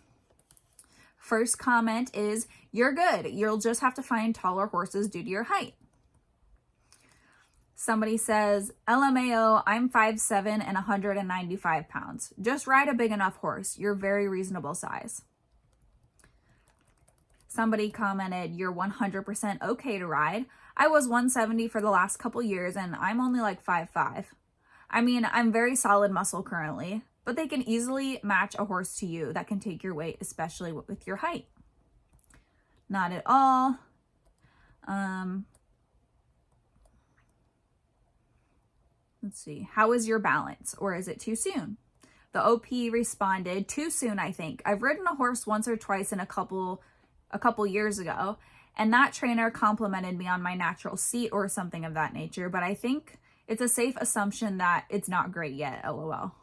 First comment is, you're good. You'll just have to find taller horses due to your height. Somebody says, LMAO, I'm 5'7" and 195 pounds. Just ride a big enough horse. You're very reasonable size. Somebody commented, you're 100% okay to ride. I was 170 for the last couple years and I'm only like 5'5". I mean, I'm very solid muscle currently, but they can easily match a horse to you that can take your weight, especially with your height. Not at all. Let's see. How is your balance, or is it too soon? The OP responded, too soon, I think. I've ridden a horse once or twice in a couple years ago, and that trainer complimented me on my natural seat or something of that nature, but I think it's a safe assumption that it's not great yet, LOL.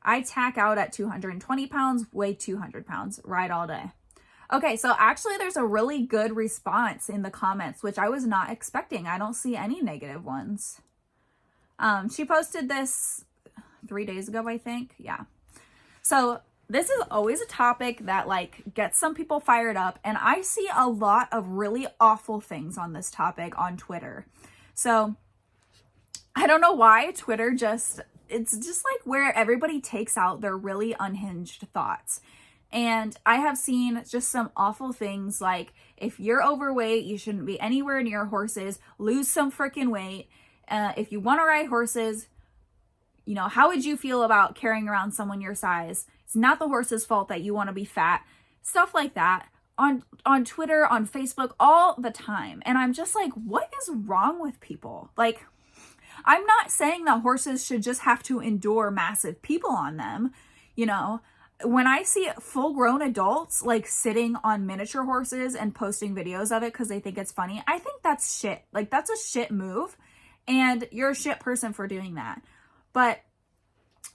I tack out at 220 pounds, weigh 200 pounds, ride all day. Okay, so actually there's a really good response in the comments, which I was not expecting. I don't see any negative ones. She posted this 3 days ago, I think. Yeah. So this is always a topic that gets some people fired up, and I see a lot of really awful things on this topic on Twitter. So I don't know why Twitter it's just where everybody takes out their really unhinged thoughts. And I have seen just some awful things like, if you're overweight, you shouldn't be anywhere near horses, lose some freaking weight. If you want to ride horses, how would you feel about carrying around someone your size? It's not the horse's fault that you want to be fat. Stuff like that on Twitter, on Facebook, all the time. And I'm just like, what is wrong with people? I'm not saying that horses should just have to endure massive people on them. When I see full-grown adults sitting on miniature horses and posting videos of it because they think it's funny, I think that's shit. That's a shit move, and you're a shit person for doing that. But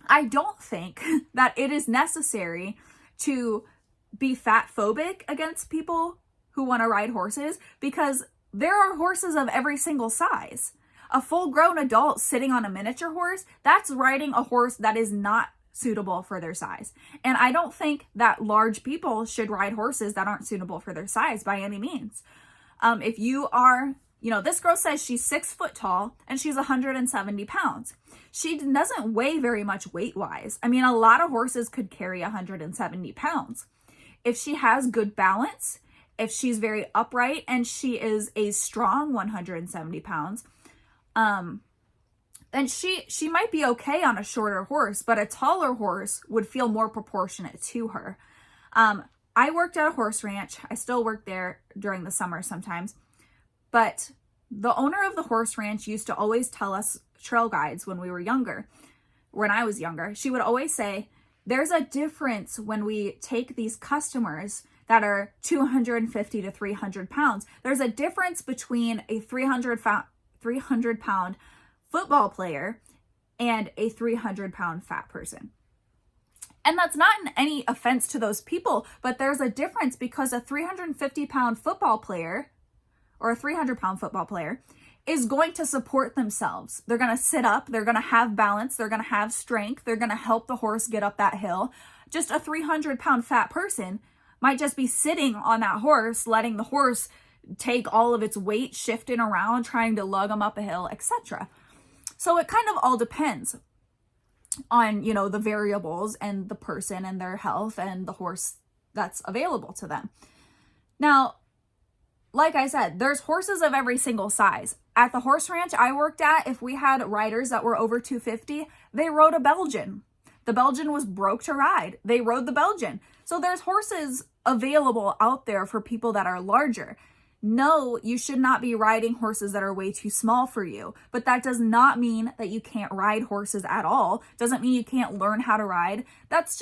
I don't think that it is necessary to be fat phobic against people who want to ride horses, because there are horses of every single size. A full-grown adult sitting on a miniature horse, that's riding a horse that is not suitable for their size. And I don't think that large people should ride horses that aren't suitable for their size by any means. If you are, this girl says she's 6 foot tall and she's 170 pounds. She doesn't weigh very much weight-wise. I mean, a lot of horses could carry 170 pounds. If she has good balance, if she's very upright and she is a strong 170 pounds, then she might be okay on a shorter horse, but a taller horse would feel more proportionate to her. I worked at a horse ranch. I still work there during the summer sometimes, but the owner of the horse ranch used to always tell us trail guides when I was younger. She would always say, there's a difference when we take these customers that are 250 to 300 pounds. There's a difference between a 300 pound football player and a 300 pound fat person. And that's not in any offense to those people, but there's a difference because a 350 pound football player or a 300 pound football player is going to support themselves. They're going to sit up, they're going to have balance, they're going to have strength, they're going to help the horse get up that hill. Just a 300 pound fat person might just be sitting on that horse, letting the horse take all of its weight, shifting around, trying to lug them up a hill, etc. So it kind of all depends on, the variables and the person and their health and the horse that's available to them. Now, like I said, there's horses of every single size. At the horse ranch I worked at, if we had riders that were over 250, they rode a Belgian. The Belgian was broke to ride. They rode the Belgian. So there's horses available out there for people that are larger. No, you should not be riding horses that are way too small for you, but that does not mean that you can't ride horses at all. Doesn't mean you can't learn how to ride. That's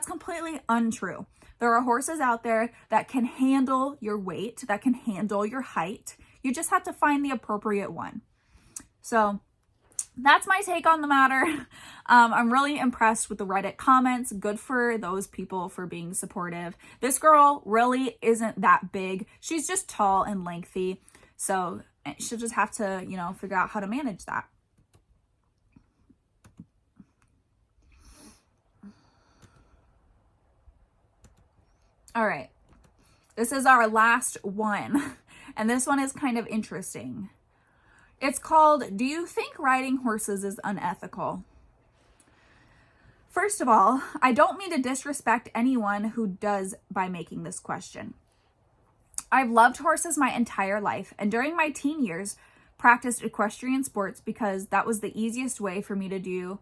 completely untrue. There are horses out there that can handle your weight, that can handle your height. You just have to find the appropriate one. So that's my take on the matter. I'm really impressed with the Reddit comments. Good for those people for being supportive. This girl really isn't that big. She's just tall and lengthy. So she'll just have to, figure out how to manage that. All right. This is our last one. And this one is kind of interesting. It's called, do you think riding horses is unethical? First of all, I don't mean to disrespect anyone who does by making this question. I've loved horses my entire life, and during my teen years, practiced equestrian sports because that was the easiest way for me to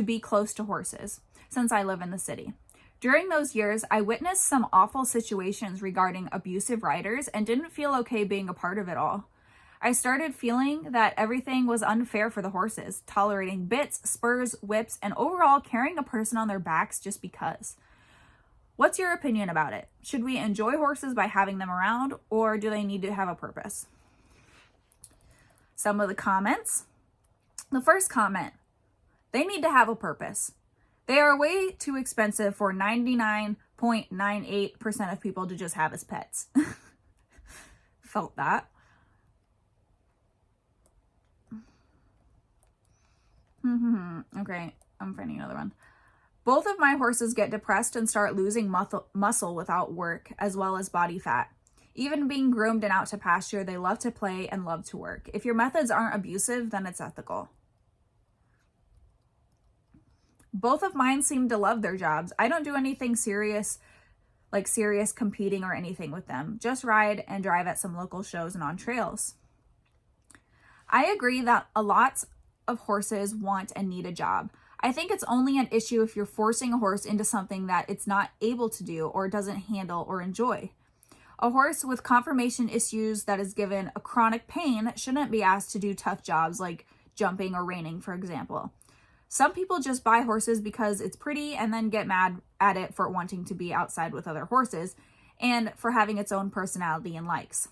be close to horses, since I live in the city. During those years, I witnessed some awful situations regarding abusive riders and didn't feel okay being a part of it all. I started feeling that everything was unfair for the horses, tolerating bits, spurs, whips, and overall carrying a person on their backs just because. What's your opinion about it? Should we enjoy horses by having them around, or do they need to have a purpose? Some of the comments. The first comment, they need to have a purpose. They are way too expensive for 99.98% of people to just have as pets. Felt that. Okay, I'm finding another one. Both of my horses get depressed and start losing muscle without work, as well as body fat. Even being groomed and out to pasture, they love to play and love to work. If your methods aren't abusive, then it's ethical. Both of mine seem to love their jobs. I don't do anything serious, like serious competing or anything with them. Just ride and drive at some local shows and on trails. I agree that a lot of horses want and need a job. I think it's only an issue if you're forcing a horse into something that it's not able to do or doesn't handle or enjoy. A horse with conformation issues that is given a chronic pain shouldn't be asked to do tough jobs like jumping or reining, for example. Some people just buy horses because it's pretty and then get mad at it for wanting to be outside with other horses and for having its own personality and likes.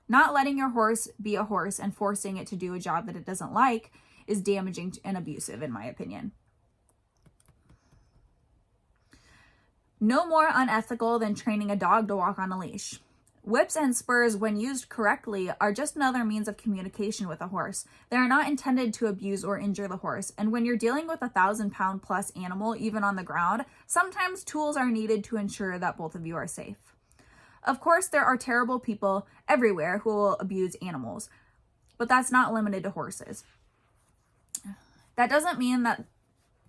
Not letting your horse be a horse and forcing it to do a job that it doesn't like is damaging and abusive, in my opinion. No more unethical than training a dog to walk on a leash. Whips and spurs, when used correctly, are just another means of communication with a horse. They are not intended to abuse or injure the horse, and when you're dealing with a 1,000-pound plus animal, even on the ground, sometimes tools are needed to ensure that both of you are safe. Of course, there are terrible people everywhere who will abuse animals, but that's not limited to horses. That doesn't mean that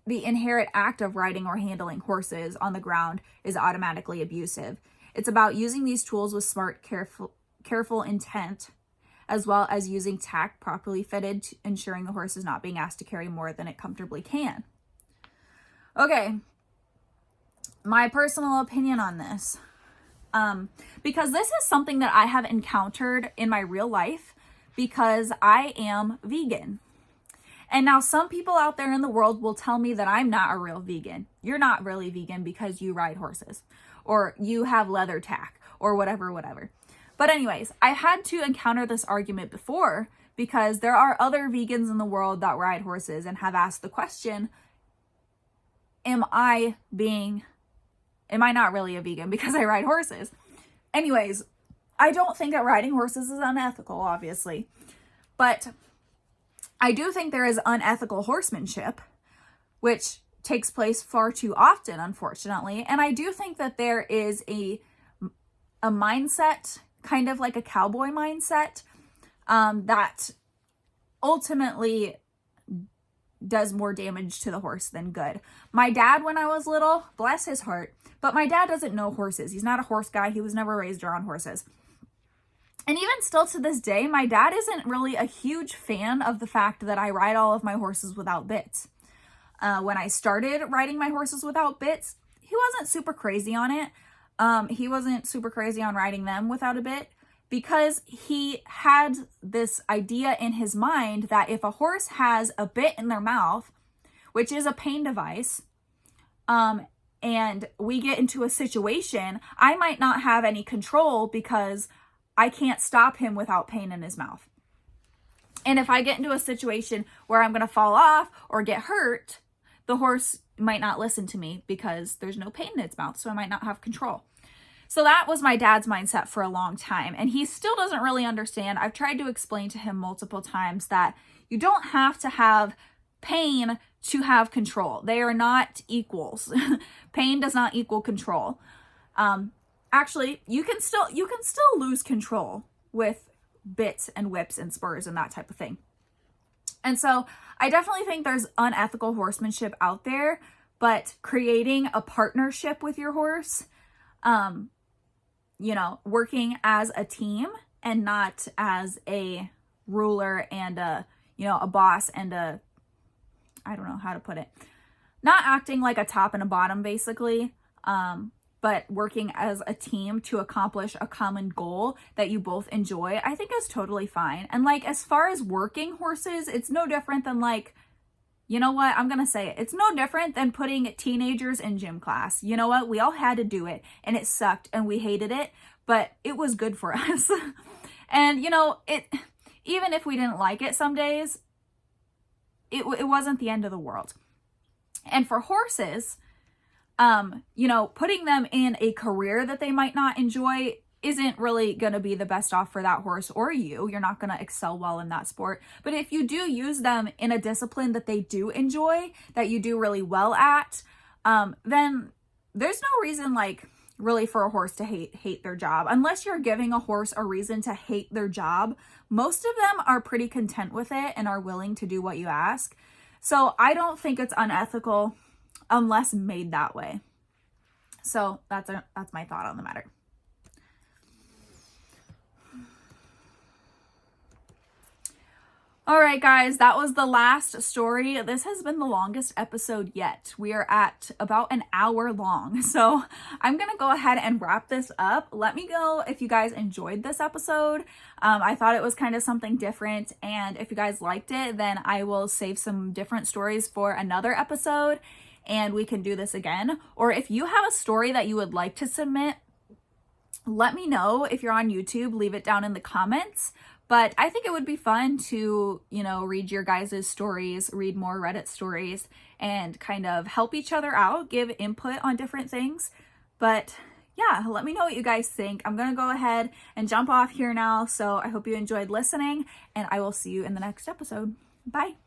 the inherent act of riding or handling horses on the ground is automatically abusive. It's about using these tools with smart, careful intent, as well as using tack properly fitted, to ensuring the horse is not being asked to carry more than it comfortably can. Okay, my personal opinion on this. Because this is something that I have encountered in my real life because I am vegan. And now some people out there in the world will tell me that I'm not a real vegan. You're not really vegan because you ride horses or you have leather tack or whatever. But anyways, I had to encounter this argument before because there are other vegans in the world that ride horses and have asked the question, am I not really a vegan because I ride horses? Anyways, I don't think that riding horses is unethical, obviously. But I do think there is unethical horsemanship, which takes place far too often, unfortunately. And I do think that there is a mindset, kind of like a cowboy mindset, that ultimately does more damage to the horse than good. My dad, when I was little, bless his heart, but my dad doesn't know horses. He's not a horse guy. He was never raised around horses. And even still to this day, my dad isn't really a huge fan of the fact that I ride all of my horses without bits. When I started riding my horses without bits, he wasn't super crazy on it. He wasn't super crazy on riding them without a bit because he had this idea in his mind that if a horse has a bit in their mouth, which is a pain device, and we get into a situation, I might not have any control because I can't stop him without pain in his mouth. And if I get into a situation where I'm going to fall off or get hurt, the horse might not listen to me because there's no pain in its mouth, so I might not have control. So that was my dad's mindset for a long time, and he still doesn't really understand. I've tried to explain to him multiple times that you don't have to have pain to have control. They are not equals. Pain does not equal control. Actually, you can still lose control with bits and whips and spurs and that type of thing. And so I definitely think there's unethical horsemanship out there, but creating a partnership with your horse, working as a team and not as a ruler and a boss and I don't know how to put it. Not acting like a top and a bottom, basically, but working as a team to accomplish a common goal that you both enjoy, I think is totally fine. And like, as far as working horses, it's no different than like, you know what, I'm going to say it. It's no different than putting teenagers in gym class. You know what? We all had to do it and it sucked and we hated it, but it was good for us. And even if we didn't like it some days, it wasn't the end of the world. And for horses, putting them in a career that they might not enjoy isn't really going to be the best off for that horse or you. You're not going to excel well in that sport. But if you do use them in a discipline that they do enjoy, that you do really well at, then there's no reason really for a horse to hate their job. Unless you're giving a horse a reason to hate their job, most of them are pretty content with it and are willing to do what you ask. So I don't think it's unethical unless made that way. So that's my thought on the matter. All right, guys, that was the last story. This has been the longest episode yet. We are at about an hour long. So I'm going to go ahead and wrap this up. Let me know if you guys enjoyed this episode. I thought it was kind of something different. And if you guys liked it, then I will save some different stories for another episode and we can do this again. Or if you have a story that you would like to submit, let me know. If you're on YouTube, leave it down in the comments. But I think it would be fun to, read your guys' stories, read more Reddit stories, and kind of help each other out, give input on different things. But yeah, let me know what you guys think. I'm gonna go ahead and jump off here now. So I hope you enjoyed listening, and I will see you in the next episode. Bye.